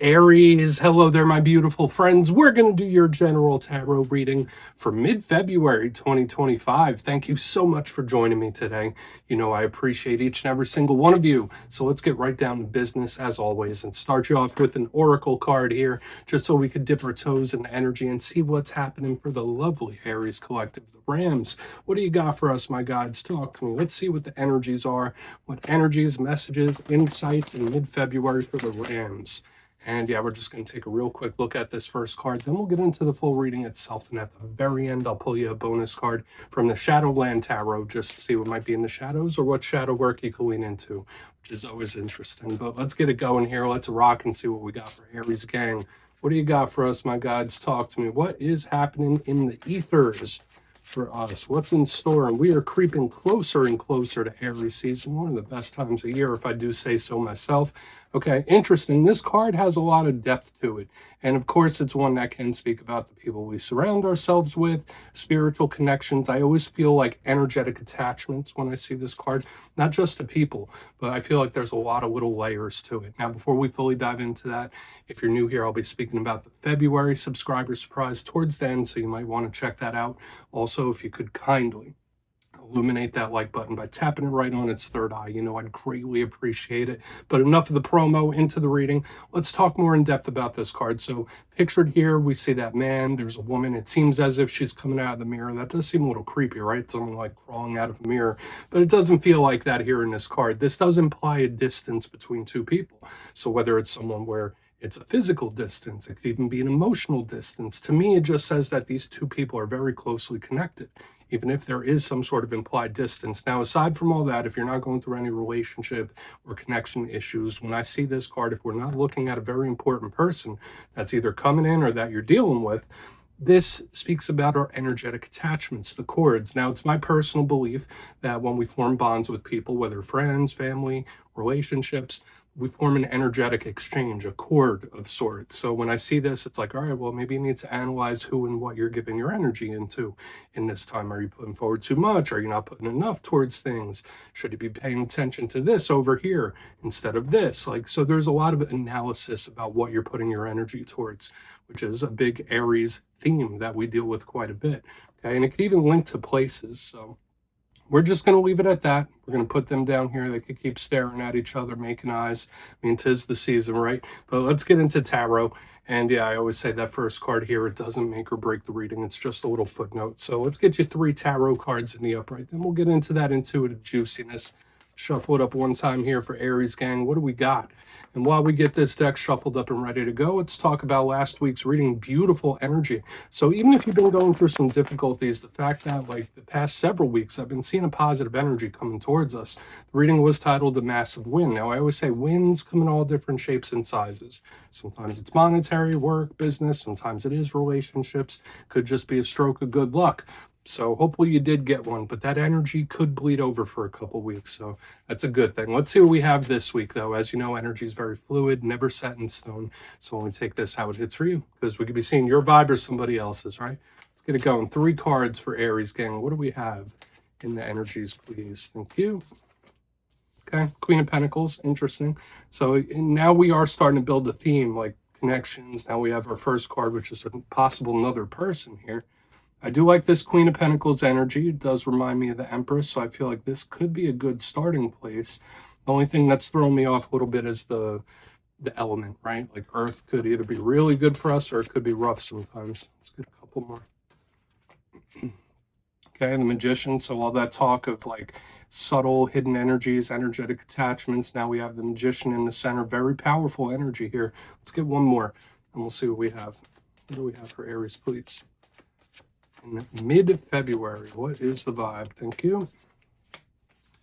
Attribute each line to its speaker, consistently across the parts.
Speaker 1: Aries, hello there, my beautiful friends. We're going to do your general tarot reading for mid-February 2025. Thank you so much for joining me today. You know, I appreciate each and every single one of you. So let's get right down to business as always and start you off with an oracle card here, just so we could dip our toes in the energy and see what's happening for the lovely Aries collective, the Rams. What do you got for us, my guides? Talk to me. Let's see what the energies are, what energies, messages, insights in mid-February for the Rams. And yeah, we're just going to take a real quick look at this first card. Then we'll get into the full reading itself. And at the very end, I'll pull you a bonus card from the Shadowland Tarot just to see what might be in the shadows or what shadow work you can lean into, which is always interesting. But let's get it going here. Let's rock and see what we got for Aries gang. What do you got for us, my guides? Talk to me. What is happening in the ethers for us? What's in store? And we are creeping closer and closer to Aries season, one of the best times of year, if I do say so myself. Okay, interesting. This card has a lot of depth to it. And of course, it's one that can speak about the people we surround ourselves with, spiritual connections. I always feel like energetic attachments when I see this card, not just to people, but I feel like there's a lot of little layers to it. Now, before we fully dive into that, if you're new here, I'll be speaking about the February subscriber surprise towards the end, so you might want to check that out. Also, if you could kindly illuminate that like button by tapping it right on its third eye, you know, I'd greatly appreciate it. But enough of the promo, into the reading. Let's talk more in depth about this card. So pictured here, we see that man, there's a woman. It seems as if she's coming out of the mirror. That does seem a little creepy, right? Someone like crawling out of a mirror, but it doesn't feel like that here in this card. This does imply a distance between two people. So whether it's someone where it's a physical distance, it could even be an emotional distance. To me, it just says that these two people are very closely connected, even if there is some sort of implied distance. Now, aside from all that, if you're not going through any relationship or connection issues, when I see this card, if we're not looking at a very important person that's either coming in or that you're dealing with, this speaks about our energetic attachments, the cords. Now, it's my personal belief that when we form bonds with people, whether friends, family, relationships, we form an energetic exchange, a cord of sorts. So when I see this, it's like, all right, well, maybe you need to analyze who and what you're giving your energy into in this time. Are you putting forward too much? Are you not putting enough towards things? Should you be paying attention to this over here instead of this? Like, so there's a lot of analysis about what you're putting your energy towards, which is a big Aries theme that we deal with quite a bit. Okay, and it could even link to places. So we're just going to leave it at that. We're going to put them down here. They could keep staring at each other, making eyes. I mean, 'tis the season, right? But let's get into tarot. And yeah, I always say that first card here, it doesn't make or break the reading. It's just a little footnote. So let's get you 3 tarot cards in the upright. Then we'll get into that intuitive juiciness. Shuffle it up one time here for Aries gang. What do we got? And while we get this deck shuffled up and ready to go, let's talk about last week's reading, beautiful energy. So even if you've been going through some difficulties, the fact that like the past several weeks, I've been seeing a positive energy coming towards us. The reading was titled The Massive Win. Now, I always say wins come in all different shapes and sizes. Sometimes it's monetary, work, business. Sometimes it is relationships. Could just be a stroke of good luck. So hopefully you did get one, but that energy could bleed over for a couple weeks. So that's a good thing. Let's see what we have this week, though. As you know, energy is very fluid, never set in stone. So only take this how it hits for you, because we could be seeing your vibe or somebody else's, right? Let's get it going. 3 cards for Aries gang. What do we have in the energies, please? Thank you. Okay, Queen of Pentacles. Interesting. So now we are starting to build a theme, like connections. Now we have our first card, which is a possible another person here. I do like this Queen of Pentacles energy. It does remind me of the Empress, so I feel like this could be a good starting place. The only thing that's throwing me off a little bit is the element, right? Like Earth could either be really good for us or it could be rough sometimes. Let's get a couple more. Okay, the Magician. So all that talk of like subtle hidden energies, energetic attachments. Now we have the Magician in the center. Very powerful energy here. Let's get one more and we'll see what we have. What do we have for Aries, please? In mid-February, what is the vibe? Thank you.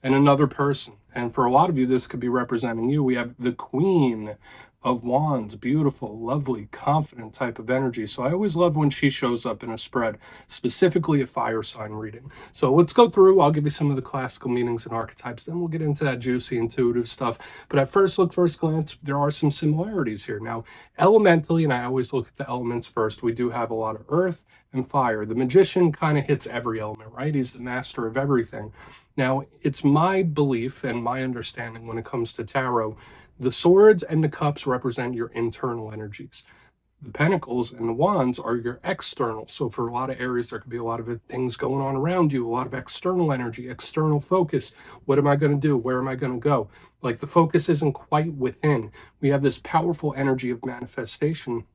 Speaker 1: And another person. And for a lot of you, this could be representing you. We have the Queen of Wands. Beautiful, lovely, confident type of energy. So I always love when she shows up in a spread, specifically a fire sign reading. So let's go through. I'll give you some of the classical meanings and archetypes. Then we'll get into that juicy, intuitive stuff. But at first look, first glance, there are some similarities here. Now, elementally, and I always look at the elements first, we do have a lot of earth and fire. The Magician kind of hits every element, right? He's the master of everything. Now, it's my belief and my understanding when it comes to tarot The swords and the cups represent your internal energies. The pentacles and the wands are your external. So for a lot of Aries, there could be a lot of things going on around you, a lot of external energy, external focus. What am I going to do? Where am I going to go? Like the focus isn't quite within. We have this powerful energy of manifestation.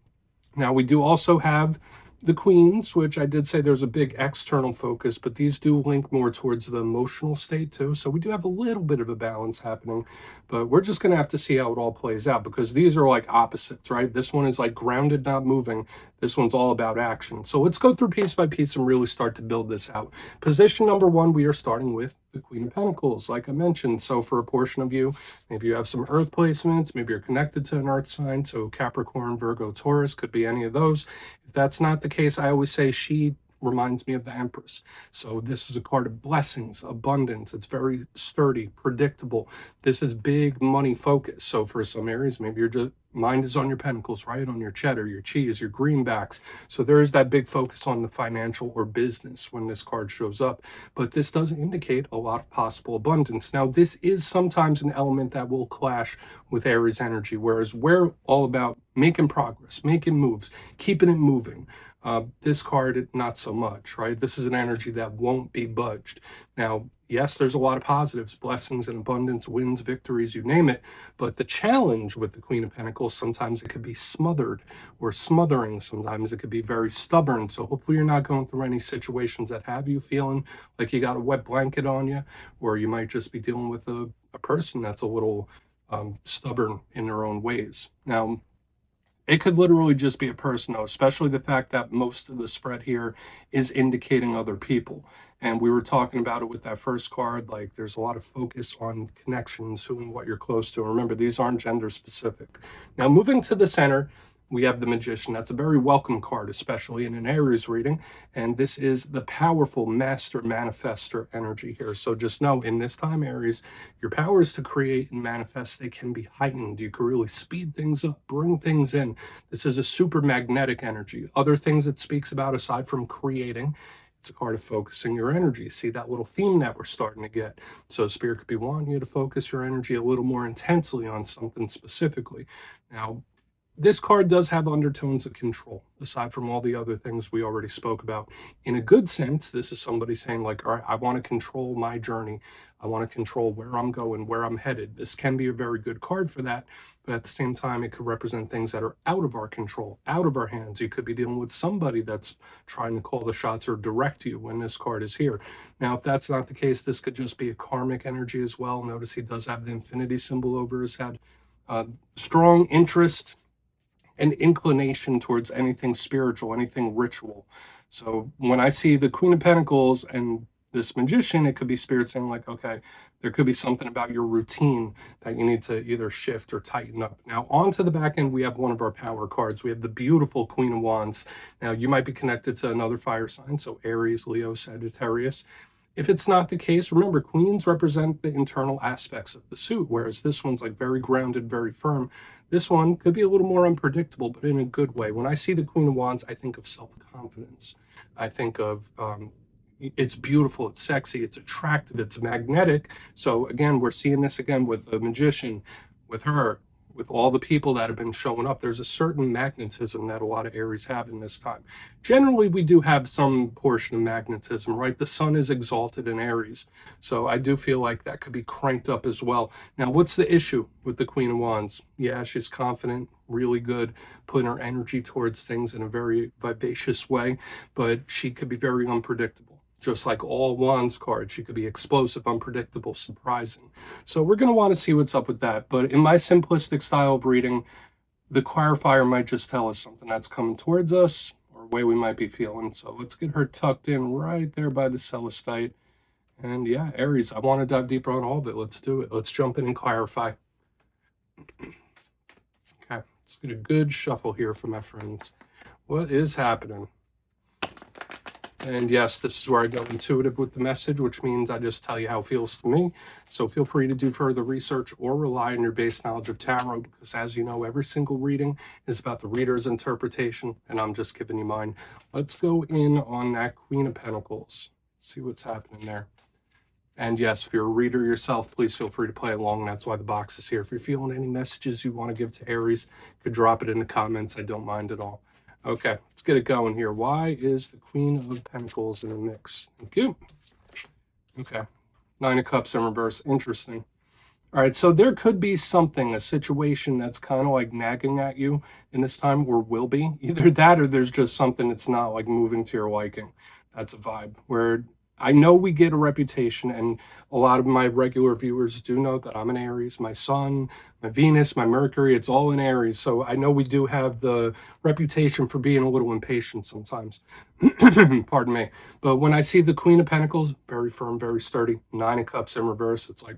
Speaker 1: Now we do also have the queens, which I did say there's a big external focus, but these do link more towards the emotional state too. So we do have a little bit of a balance happening, but we're just going to have to see how it all plays out, because these are like opposites, right? This one is like grounded, not moving. This one's all about action. So let's go through piece by piece and really start to build this out. Position number one, we are starting with the Queen of Pentacles, like I mentioned. So for a portion of you, maybe you have some earth placements, maybe you're connected to an earth sign. So Capricorn, Virgo, Taurus, could be any of those. If that's not the case, I always say she reminds me of the Empress. So this is a card of blessings, abundance. It's very sturdy, predictable. This is big money focus. So for some Aries, maybe your mind is on your pentacles, right? On your cheddar, your cheese, your greenbacks. So there is that big focus on the financial or business when this card shows up. But this does indicate a lot of possible abundance. Now, this is sometimes an element that will clash with Aries energy, whereas we're all about making progress, making moves, keeping it moving. This card, not so much, right? This is an energy that won't be budged. Now, yes, there's a lot of positives, blessings and abundance, wins, victories, you name it. But the challenge with the Queen of Pentacles, sometimes it could be smothered or smothering. Sometimes it could be very stubborn. So hopefully you're not going through any situations that have you feeling like you got a wet blanket on you, or you might just be dealing with a person that's a little stubborn in their own ways. Now, it could literally just be a person, though, especially the fact that most of the spread here is indicating other people. And we were talking about it with that first card, like there's a lot of focus on connections, who and what you're close to. And remember, these aren't gender specific. Now, moving to the center, we have the Magician. That's a very welcome card, especially in an Aries reading. And this is the powerful master manifester energy here. So just know, in this time, Aries, your powers to create and manifest, they can be heightened. You can really speed things up, bring things in. This is a super magnetic energy. Other things it speaks about, aside from creating, it's a card of focusing your energy. See that little theme that we're starting to get. So Spirit could be wanting you to focus your energy a little more intensely on something specifically. Now, this card does have undertones of control, aside from all the other things we already spoke about. In a good sense, this is somebody saying like, all right, I want to control my journey. I want to control where I'm going, where I'm headed. This can be a very good card for that. But at the same time, it could represent things that are out of our control, out of our hands. You could be dealing with somebody that's trying to call the shots or direct you when this card is here. Now, if that's not the case, this could just be a karmic energy as well. Notice he does have the infinity symbol over his head. Strong interest and inclination towards anything spiritual, anything ritual. So when I see the Queen of Pentacles and this Magician, it could be Spirit saying like, okay, there could be something about your routine that you need to either shift or tighten up. Now, on to the back end, we have one of our power cards. We have the beautiful Queen of Wands. Now, you might be connected to another fire sign, so Aries, Leo, Sagittarius. If it's not the case, remember, queens represent the internal aspects of the suit, whereas this one's like very grounded, very firm. This one could be a little more unpredictable, but in a good way. When I see the Queen of Wands, I think of self-confidence. I think of it's beautiful, it's sexy, it's attractive, it's magnetic. So again, we're seeing this again with the Magician, with her, with all the people that have been showing up. There's a certain magnetism that a lot of Aries have in this time. Generally, we do have some portion of magnetism, right? The sun is exalted in Aries. So I do feel like that could be cranked up as well. Now, what's the issue with the Queen of Wands? Yeah, she's confident, really good, putting her energy towards things in a very vivacious way, but she could be very unpredictable. Just like all Wands cards, she could be explosive, unpredictable, surprising. So we're going to want to see what's up with that. But in my simplistic style of reading, the clarifier might just tell us something that's coming towards us or a way we might be feeling. So let's get her tucked in right there by the Celestite. And yeah, Aries, I want to dive deeper on all of it. Let's do it. Let's jump in and clarify. Okay, let's get a good shuffle here for my friends. What is happening? And yes, this is where I go intuitive with the message, which means I just tell you how it feels to me. So feel free to do further research or rely on your base knowledge of tarot, because as you know, every single reading is about the reader's interpretation, and I'm just giving you mine. Let's go in on that Queen of Pentacles, see what's happening there. And yes, if you're a reader yourself, please feel free to play along. That's why the box is here. If you're feeling any messages you want to give to Aries, you could drop it in the comments. I don't mind at all. Okay, let's get it going here. Why is the Queen of Pentacles in the mix? Thank you. Okay, Nine of Cups in reverse. Interesting. All right, so there could be something, a situation that's kind of like nagging at you in this time, or will be. Either that or there's just something that's not like moving to your liking. That's a vibe where I know we get a reputation, and a lot of my regular viewers do know that I'm an Aries. My Sun, my Venus, my Mercury, it's all in Aries. So I know we do have the reputation for being a little impatient sometimes. Pardon me. But when I see the Queen of Pentacles, very firm, very sturdy, Nine of Cups in reverse, it's like,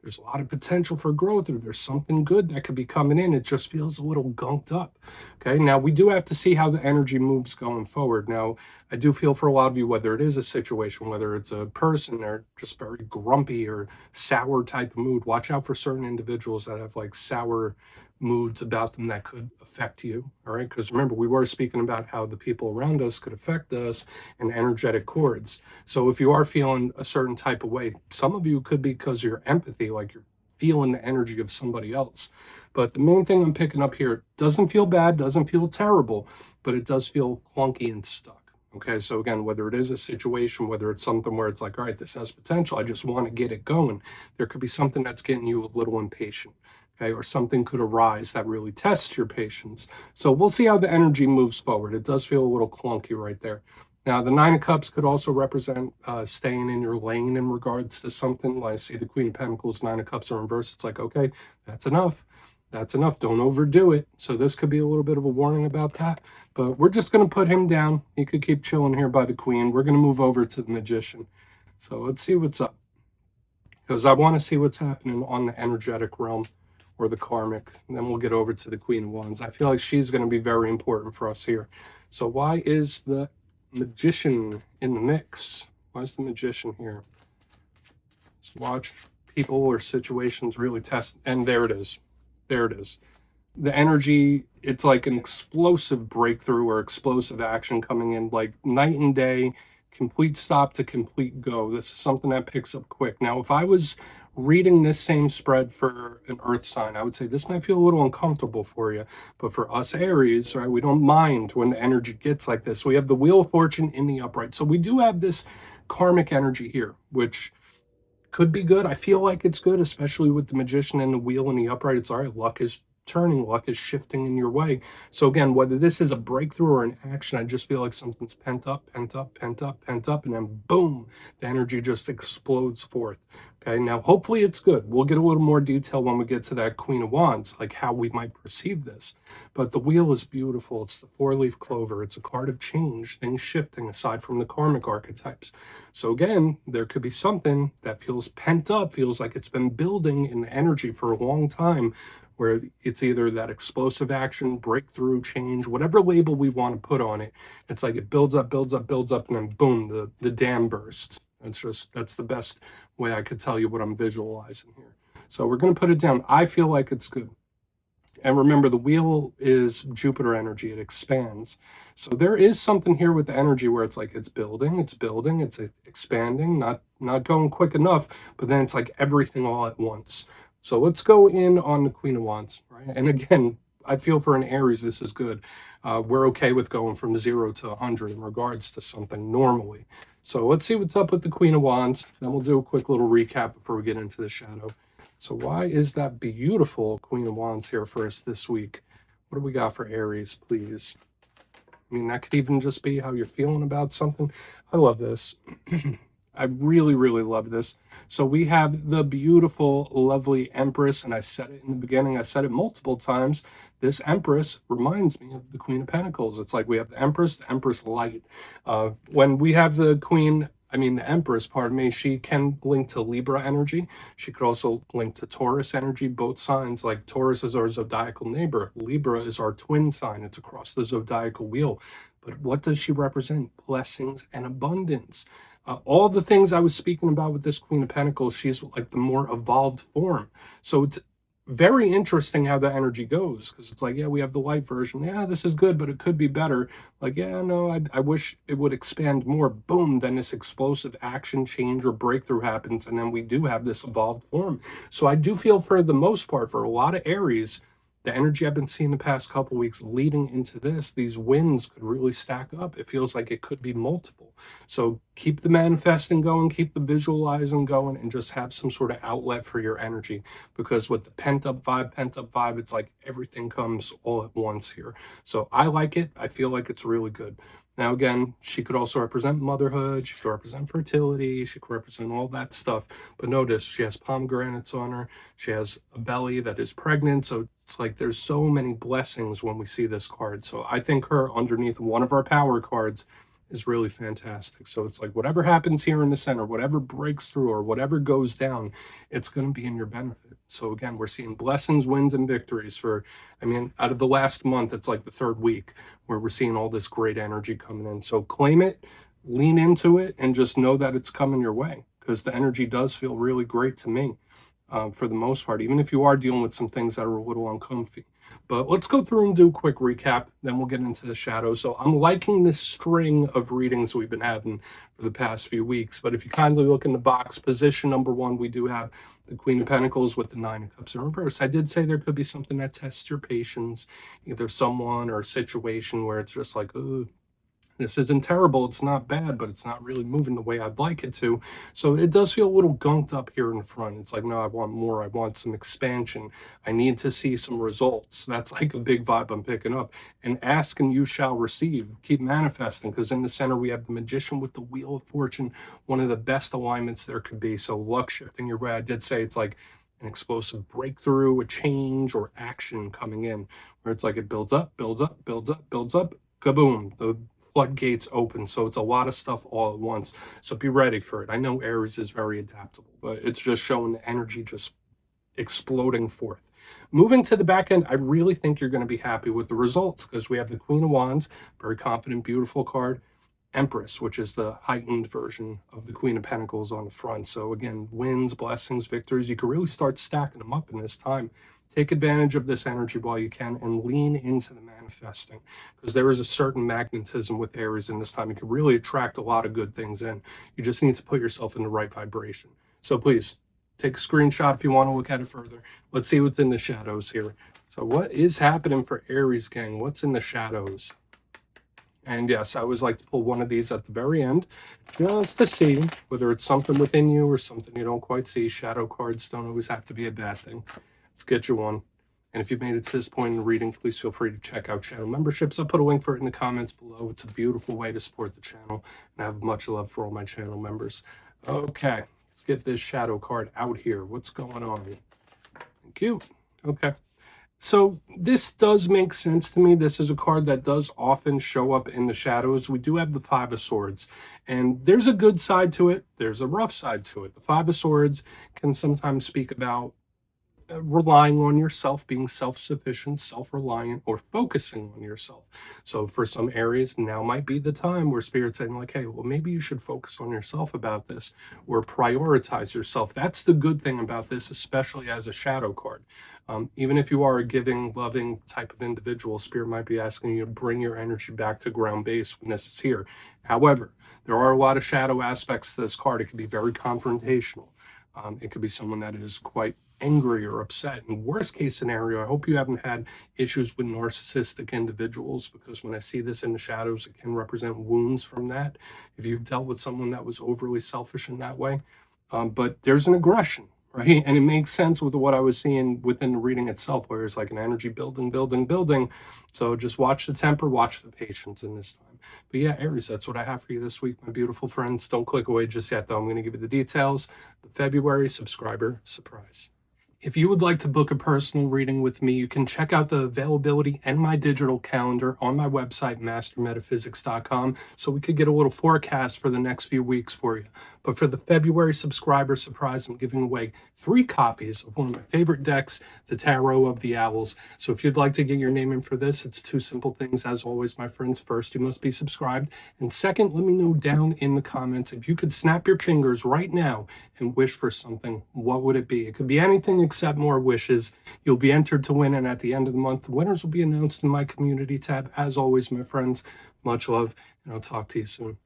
Speaker 1: there's a lot of potential for growth, or there's something good that could be coming in. It just feels a little gunked up. Okay, now we do have to see how the energy moves going forward. Now, I do feel for a lot of you, whether it is a situation, whether it's a person, they're just very grumpy or sour type of mood. Watch out for certain individuals that have like sour moods about them that could affect you. All right, because remember, we were speaking about how the people around us could affect us in energetic chords. So if you are feeling a certain type of way, some of you could be because of your empathy, like you're feeling the energy of somebody else. But the main thing I'm picking up here, doesn't feel bad, doesn't feel terrible, but it does feel clunky and stuck. Okay, so again, whether it is a situation, whether it's something where it's like, all right, this has potential, I just want to get it going. There could be something that's getting you a little impatient. Okay, or something could arise that really tests your patience. So we'll see how the energy moves forward. It does feel a little clunky right there. Now, the Nine of Cups could also represent staying in your lane in regards to something. Like I see the Queen of Pentacles, Nine of Cups are in reverse. It's like, okay, that's enough. That's enough. Don't overdo it. So this could be a little bit of a warning about that. But we're just going to put him down. He could keep chilling here by the Queen. We're going to move over to the Magician. So let's see what's up. Because I want to see what's happening on the energetic realm or the karmic. And then we'll get over to the Queen of Wands. I feel like she's going to be very important for us here. So why is the Magician in the mix? Why is the Magician here? Let's watch people or situations really test. And there it is. There it is. The energy, it's like an explosive breakthrough or explosive action coming in like night and day, complete stop to complete go. This is something that picks up quick. Now, if I was reading this same spread for an earth sign, I would say this might feel a little uncomfortable for you. But for us Aries, right, we don't mind when the energy gets like this. We have the Wheel of Fortune in the upright. So we do have this karmic energy here, which could be good. I feel like it's good, especially with the Magician and the wheel in the upright. It's all right. Luck is turning, luck is shifting in your way. So again, whether this is a breakthrough or an action, I just feel like something's pent up, and then boom, the energy just explodes forth. Okay, now hopefully it's good. We'll get a little more detail when we get to that Queen of Wands, like how we might perceive this. But the wheel is beautiful. It's the four-leaf clover. It's a card of change, things shifting aside from the karmic archetypes. So again, there could be something that feels pent up, feels like it's been building in energy for a long time, where it's either that explosive action, breakthrough, change, whatever label we want to put on it. It's like it builds up, and then boom, the dam bursts. That's the best way I could tell you what I'm visualizing here. So we're going to put it down. I feel like it's good. And remember, the wheel is Jupiter energy. It expands. So there is something here with the energy where it's like it's building, it's expanding, not going quick enough, but then it's like everything all at once. So let's go in on the Queen of Wands, right? And again, I feel for an Aries, this is good. We're okay with going from 0 to 100 in regards to something normally. So let's see what's up with the Queen of Wands. Then we'll do a quick little recap before we get into the shadow. So why is that beautiful Queen of Wands here for us this week? What do we got for Aries, please? I mean, that could even just be how you're feeling about something. I love this. I really, really love this. So we have the beautiful, lovely Empress, and I said it in the beginning, I said it multiple times. This Empress reminds me of the Queen of Pentacles. It's like we have the Empress light. When we have the Empress, pardon me, she can link to Libra energy. She could also link to Taurus energy, both signs. Like Taurus is our zodiacal neighbor. Libra is our twin sign. It's across the zodiacal wheel. But what does she represent? Blessings and abundance. All the things I was speaking about with this Queen of Pentacles, she's like the more evolved form. So it's very interesting how the energy goes, because it's like, yeah, we have the light version. Yeah, this is good, but it could be better. Like, yeah, no, I wish it would expand more. Boom, then this explosive action change or breakthrough happens, and then we do have this evolved form. So I do feel, for the most part, for a lot of Aries, the energy I've been seeing the past couple weeks leading into this, these wins could really stack up. It feels like it could be multiple. So keep the manifesting going, keep the visualizing going, and just have some sort of outlet for your energy. Because with the pent up vibe, it's like everything comes all at once here. So I like it. I feel like it's really good. Now, again, she could also represent motherhood. She could represent fertility. She could represent all that stuff. But notice she has pomegranates on her. She has a belly that is pregnant. So it's like there's so many blessings when we see this card. So I think her underneath one of our power cards is really fantastic. So it's like whatever happens here in the center, whatever breaks through or whatever goes down, it's going to be in your benefit. So again, we're seeing blessings, wins, and victories for, I mean, out of the last month, it's like the third week where we're seeing all this great energy coming in. So claim it, lean into it, and just know that it's coming your way, because the energy does feel really great to me for the most part, even if you are dealing with some things that are a little uncomfy. But let's go through and do a quick recap, then we'll get into the shadows. So I'm liking this string of readings we've been having for the past few weeks. But if you kindly look in the box, position number 1, we do have the Queen of Pentacles with the 9 of Cups in reverse. I did say there could be something that tests your patience, either someone or a situation where it's just like, oh, this isn't terrible, it's not bad, but it's not really moving the way I'd like it to. So it does feel a little gunked up here in the front. It's like, no, I want more. I want some expansion. I need to see some results. That's like a big vibe I'm picking up. And ask and you shall receive. Keep manifesting, because in the center we have the Magician with the Wheel of Fortune, one of the best alignments there could be. So luck shifting your way. I did say it's like an explosive breakthrough, a change, or action coming in, where it's like it builds up, builds up, builds up, builds up, kaboom. The floodgates open. So it's a lot of stuff all at once. So be ready for it. I know Aries is very adaptable, but it's just showing the energy just exploding forth. Moving to the back end, I really think you're going to be happy with the results, because we have the Queen of Wands, very confident, beautiful card. Empress, which is the heightened version of the Queen of Pentacles on the front. So again, wins, blessings, victories. You can really start stacking them up in this time. Take advantage of this energy while you can, and lean into the manifesting, because there is a certain magnetism with Aries in this time. You can really attract a lot of good things in. You just need to put yourself in the right vibration. So please take a screenshot if you want to look at it further. Let's see what's in the shadows here. So what is happening for Aries, gang? What's in the shadows? And yes, I always like to pull one of these at the very end, just to see whether it's something within you or something you don't quite see. Shadow cards don't always have to be a bad thing. Let's get you one. And if you've made it to this point in the reading, please feel free to check out channel memberships. I'll put a link for it in the comments below. It's a beautiful way to support the channel, and I have much love for all my channel members. Okay, let's get this shadow card out here. What's going on? Thank you. Okay. So this does make sense to me. This is a card that does often show up in the shadows. We do have the 5 of Swords, and there's a good side to it. There's a rough side to it. The 5 of Swords can sometimes speak about relying on yourself, being self-sufficient, self-reliant, or focusing on yourself. So for some Aries, now might be the time where Spirit's saying like, hey, well, maybe you should focus on yourself about this, or prioritize yourself. That's the good thing about this, especially as a shadow card. Even if you are a giving, loving type of individual, Spirit might be asking you to bring your energy back to ground base when this is here. However, there are a lot of shadow aspects to this card. It can be very confrontational. It could be someone that is quite angry or upset. In worst case scenario, I hope you haven't had issues with narcissistic individuals, because when I see this in the shadows, it can represent wounds from that, if you've dealt with someone that was overly selfish in that way. But there's an aggression, right? And it makes sense with what I was seeing within the reading itself, where it's like an energy building, building, building. So just watch the temper, watch the patience in this time. But yeah, Aries, that's what I have for you this week, my beautiful friends. Don't click away just yet, though. I'm going to give you the details. The February subscriber surprise. If you would like to book a personal reading with me, you can check out the availability and my digital calendar on my website, mastermetaphysics.com, so we could get a little forecast for the next few weeks for you. But for the February subscriber surprise, I'm giving away 3 copies of one of my favorite decks, the Tarot of the Owls. So if you'd like to get your name in for this, it's 2 simple things. As always, my friends, first, you must be subscribed. And second, let me know down in the comments, if you could snap your fingers right now and wish for something, what would it be? It could be anything except more wishes. You'll be entered to win, and at the end of the month, the winners will be announced in my community tab. As always, my friends, much love, and I'll talk to you soon.